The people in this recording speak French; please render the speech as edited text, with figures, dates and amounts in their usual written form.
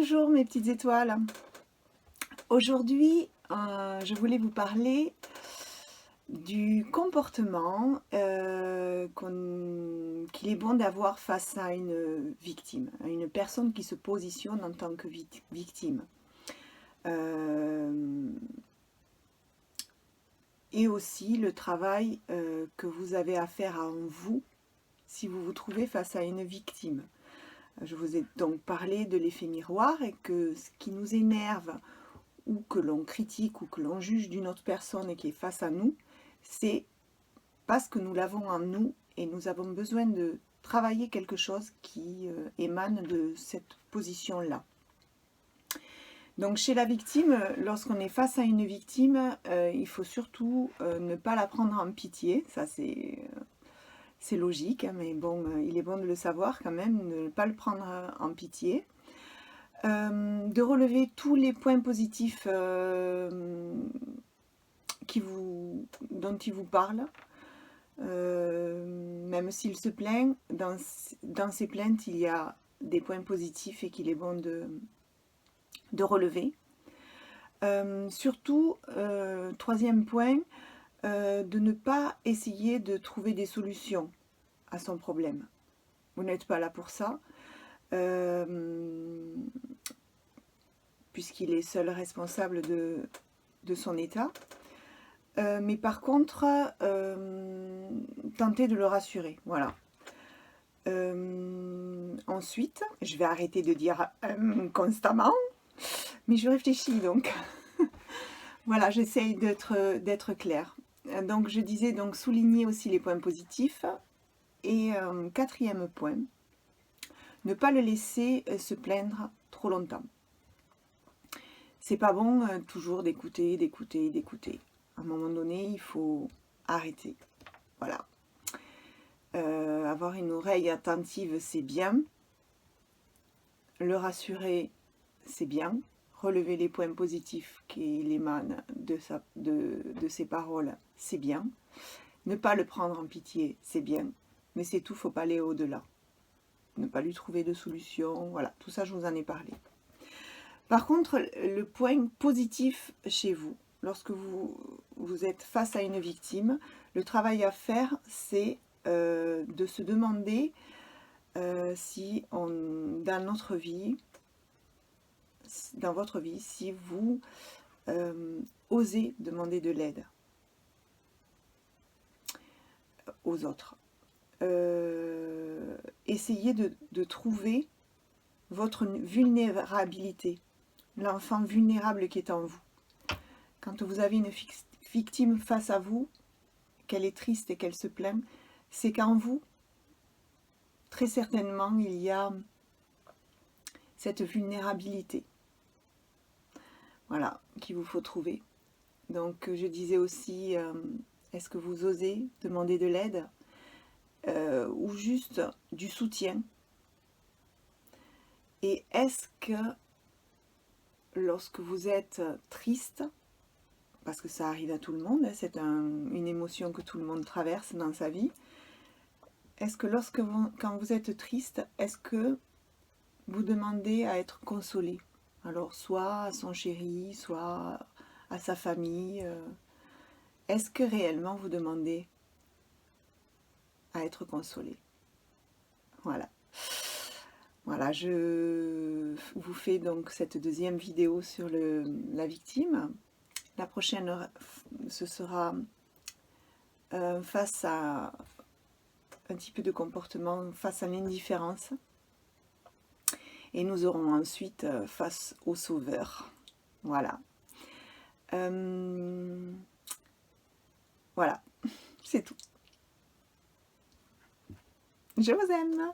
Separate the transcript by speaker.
Speaker 1: Bonjour mes petites étoiles. Aujourd'hui, je voulais vous parler du comportement qu'il est bon d'avoir face à une victime, à une personne qui se positionne en tant que victime. Et aussi le travail que vous avez à faire en vous si vous vous trouvez face à une victime. Je vous ai donc parlé de l'effet miroir et que ce qui nous énerve ou que l'on critique ou que l'on juge d'une autre personne et qui est face à nous, c'est parce que nous l'avons en nous et nous avons besoin de travailler quelque chose qui émane de cette position-là. Donc chez la victime, lorsqu'on est face à une victime, il faut surtout ne pas la prendre en pitié, ça c'est logique, hein, mais bon, il est bon de le savoir quand même, ne pas le prendre en pitié. De relever tous les points positifs dont il vous parle, même s'il se plaint, dans ses plaintes il y a des points positifs et qu'il est bon de relever. Surtout, troisième point, de ne pas essayer de trouver des solutions à son problème. Vous n'êtes pas là pour ça. Puisqu'il est seul responsable de son état. Mais par contre, tentez de le rassurer. Voilà. Ensuite, je vais arrêter de dire constamment, mais je réfléchis donc. Voilà, j'essaye d'être claire. Donc je disais donc souligner aussi les points positifs. Et quatrième point, ne pas le laisser se plaindre trop longtemps. C'est pas bon toujours d'écouter. À un moment donné, il faut arrêter. Voilà. Avoir une oreille attentive, c'est bien. Le rassurer, c'est bien. Relever les points positifs qui émanent de ses paroles, c'est bien. Ne pas le prendre en pitié, c'est bien. Mais c'est tout, faut pas aller au-delà. Ne pas lui trouver de solution. Voilà, tout ça, je vous en ai parlé. Par contre, le point positif chez vous, lorsque vous êtes face à une victime, le travail à faire, c'est de se demander si dans votre vie, si vous osez demander de l'aide aux autres. Essayez de trouver votre vulnérabilité, l'enfant vulnérable qui est en vous. Quand vous avez une victime face à vous, qu'elle est triste et qu'elle se plaint, c'est qu'en vous, très certainement, il y a cette vulnérabilité. Voilà, qu'il vous faut trouver. Donc je disais aussi, est-ce que vous osez demander de l'aide ou juste du soutien? Et est-ce que lorsque vous êtes triste, parce que ça arrive à tout le monde, hein, c'est une émotion que tout le monde traverse dans sa vie, est-ce que quand vous êtes triste, est-ce que vous demandez à être consolé? Alors soit à son chéri, soit à sa famille. Est-ce que réellement vous demandez à être consolé? Voilà. Voilà, je vous fais donc cette deuxième vidéo sur la victime. La prochaine, ce sera face à un petit peu de comportement, face à l'indifférence. Et nous aurons ensuite face au sauveur. Voilà. Voilà, c'est tout. Je vous aime.